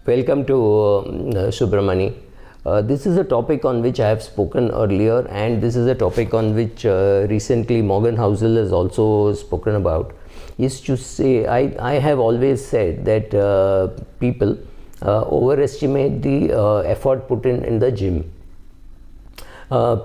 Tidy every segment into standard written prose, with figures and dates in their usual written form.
Welcome to Subramani. This is a topic on which I have spoken earlier, and this is a topic on which recently Morgan Housel has also spoken about. Is to say, I have always said that people overestimate the effort put in the gym.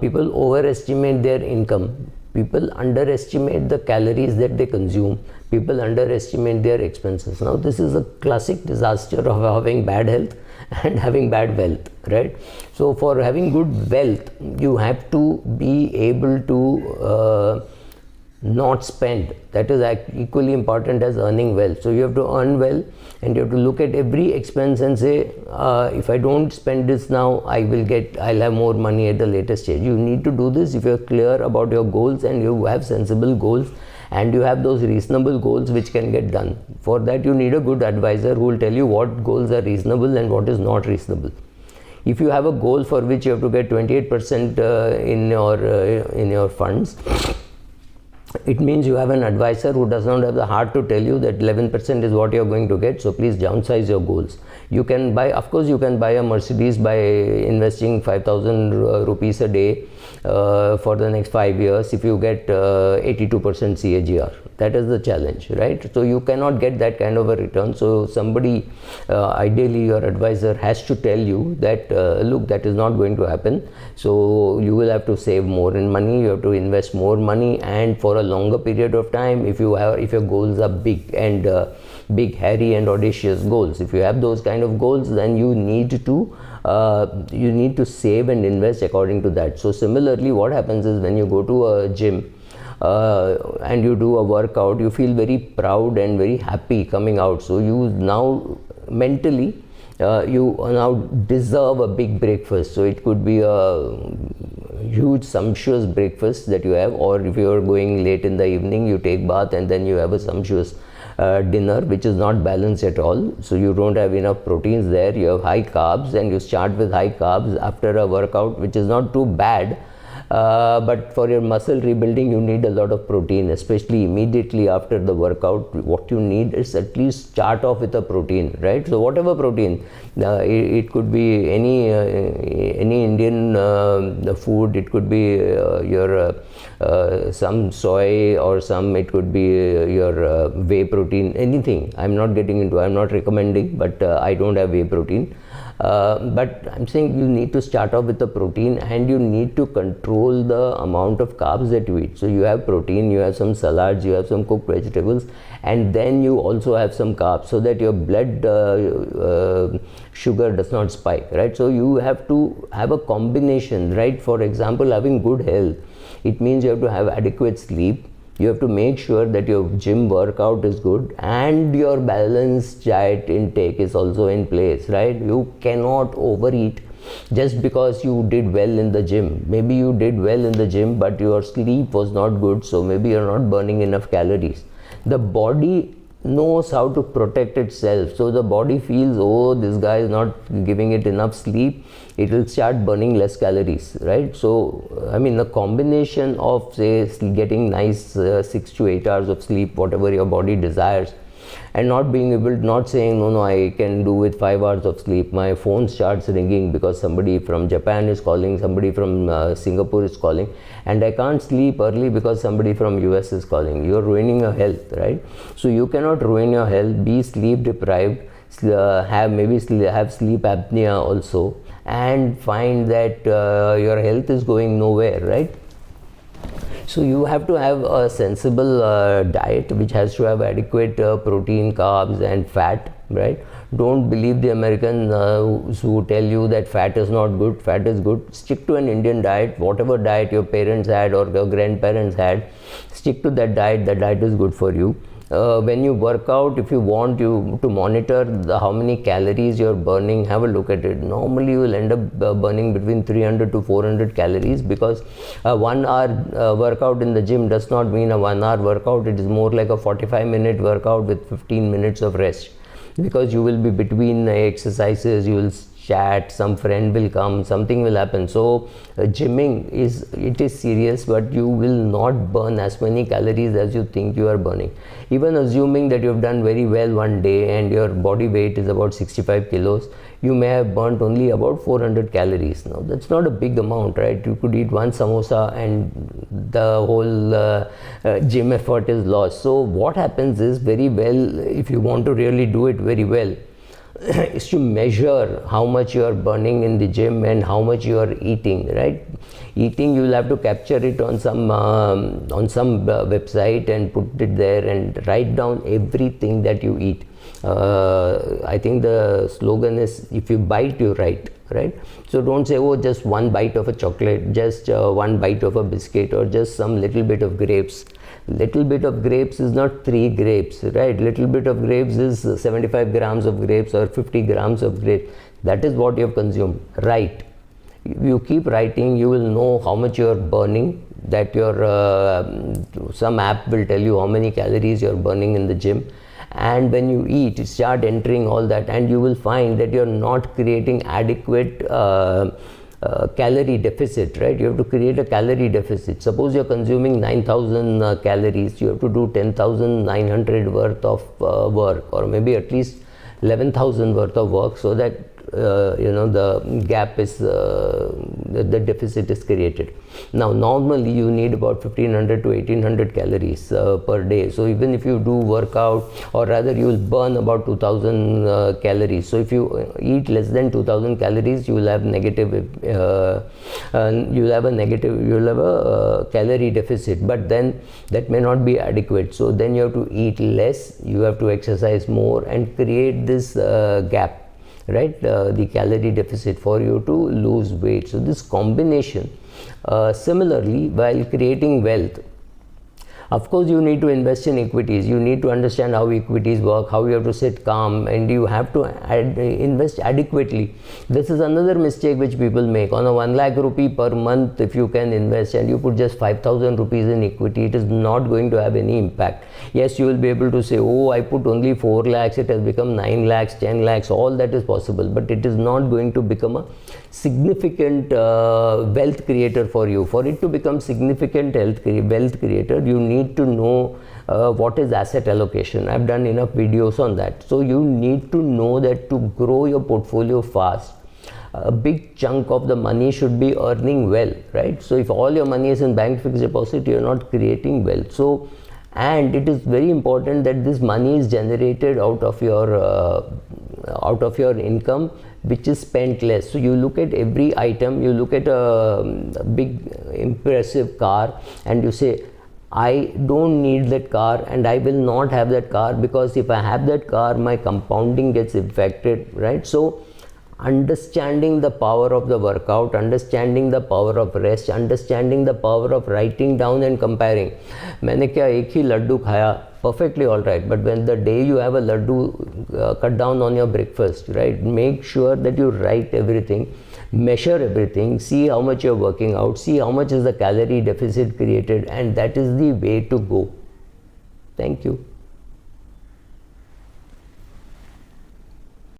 People overestimate their income. People underestimate the calories that they consume. People underestimate their expenses. Now, this is a classic disaster of having bad health and having bad wealth, right? So, for having good wealth, you have to be able to not spend. That is equally important as earning well. So you have to earn well, and you have to look at every expense and say, if I don't spend this now, I'll have more money at the later stage. You need to do this if you're clear about your goals and you have sensible goals and you have those reasonable goals which can get done. For that, you need a good advisor who will tell you what goals are reasonable and what is not reasonable. If you have a goal for which you have to get 28% in your funds, it means you have an advisor who does not have the heart to tell you that 11% is what you're going to get, so please downsize your goals. You can buy, of course, you can buy a Mercedes by investing 5,000 rupees a day for the next 5 years if you get 82% CAGR. That is the challenge, right? So you cannot get that kind of a return. So somebody, ideally your advisor, has to tell you that look, that is not going to happen. So you will have to save more in money, you have to invest more money, and for a longer period of time, if your goals are big and big, hairy and audacious goals, if you have those kind of goals, then you need to save and invest according to that. So similarly, what happens is when you go to a gym and you do a workout, you feel very proud and very happy coming out. So you now mentally you now deserve a big breakfast. So it could be a huge sumptuous breakfast that you have, or if you are going late in the evening, you take bath and then you have a sumptuous dinner which is not balanced at all. So you don't have enough proteins there, you have high carbs, and you start with high carbs after a workout, which is not too bad. But for your muscle rebuilding, you need a lot of protein, especially immediately after the workout. What you need is at least start off with a protein, right? So whatever protein, it could be any Indian food, it could be some soy or it could be your whey protein, anything. I'm not recommending, but I don't have whey protein. But I'm saying you need to start off with the protein, and you need to control the amount of carbs that you eat. So you have protein, you have some salads, you have some cooked vegetables, and then you also have some carbs, so that your blood sugar does not spike, right? So you have to have a combination, right? For example, having good health, it means you have to have adequate sleep. You have to make sure that your gym workout is good and your balanced diet intake is also in place, right? You cannot overeat just because you did well in the gym. Maybe you did well in the gym, but your sleep was not good, so maybe you're not burning enough calories. The body knows how to protect itself. So the body feels, oh, this guy is not giving it enough sleep, it will start burning less calories, right? So I mean, the combination of, say, getting nice 6 to 8 hours of sleep, whatever your body desires, and not saying, no, I can do with 5 hours of sleep. My phone starts ringing because somebody from Japan is calling, somebody from Singapore is calling, and I can't sleep early because somebody from US is calling. You're ruining your health, right? So you cannot ruin your health, be sleep deprived, have sleep apnea also, and find that your health is going nowhere, right? So you have to have a sensible diet which has to have adequate protein, carbs and fat, right? Don't believe the Americans who tell you that fat is not good. Fat is good. Stick to an Indian diet, whatever diet your parents had or your grandparents had, stick to that diet. That diet is good for you. When you work out, if you want to monitor how many calories you're burning, have a look at it. Normally you will end up burning between 300 to 400 calories, because a 1 hour workout in the gym does not mean a 1 hour workout. It is more like a 45-minute workout with 15 minutes of rest, because you will be between exercises, you will chat, some friend will come, something will happen. So gymming is serious, but you will not burn as many calories as you think you are burning. Even assuming that you have done very well one day and your body weight is about 65 kilos, you may have burnt only about 400 calories. Now that's not a big amount, right? You could eat one samosa and the whole gym effort is lost. So what happens is, very well, if you want to really do it very well, is to measure how much you are burning in the gym and how much you are eating, right? Eating, you will have to capture it on some website and put it there and write down everything that you eat. I think the slogan is, if you bite, you write, right? So don't say, oh, just one bite of a chocolate, just one bite of a biscuit, or just some little bit of grapes. Little bit of grapes is not 3 grapes, right? Little bit of grapes is 75 grams of grapes or 50 grams of grapes. That is what you have consumed. Write. You keep writing, you will know how much you are burning. That your some app will tell you how many calories you are burning in the gym. And when you eat, start entering all that, and you will find that you are not creating adequate calorie deficit, right? You have to create a calorie deficit. Suppose you are consuming 9,000 calories, you have to do 10,900 worth of work, or maybe at least 11,000 worth of work, so that the gap is the deficit is created. Now normally you need about 1500 to 1800 calories per day. So even if you do workout, or rather you will burn about 2000 calories. So if you eat less than 2000 calories, you will have a calorie deficit, but then that may not be adequate. So then you have to eat less, you have to exercise more, and create this gap, right? The calorie deficit, for you to lose weight. So this combination, similarly, while creating wealth, of course you need to invest in equities. You need to understand how equities work, how you have to sit calm, and you have to invest adequately. This is another mistake which people make. On a 1 lakh rupee per month, if you can invest and you put just 5,000 rupees in equity, it is not going to have any impact. Yes, you will be able to say, oh, I put only 4 lakhs, it has become 9 lakhs, 10 lakhs, all that is possible, but it is not going to become a significant wealth creator for you. For it to become significant wealth creator, you need to know what is asset allocation. I've done enough videos on that. So you need to know that to grow your portfolio fast, a big chunk of the money should be earning well, right? So if all your money is in bank fixed deposit, you're not creating wealth. So, and it is very important that this money is generated out of your income, which is spent less. So you look at every item, you look at a big impressive car and you say, I don't need that car and I will not have that car, because if I have that car, my compounding gets affected, right? So understanding the power of the workout, understanding the power of rest, understanding the power of writing down and comparing. मैंने क्या एक ही लड्डू खाया, perfectly all right, but when the day you have a laddu, cut down on your breakfast, right? Make sure that you write everything, measure everything, see how much you're working out, see how much is the calorie deficit created, and that is the way to go. Thank you.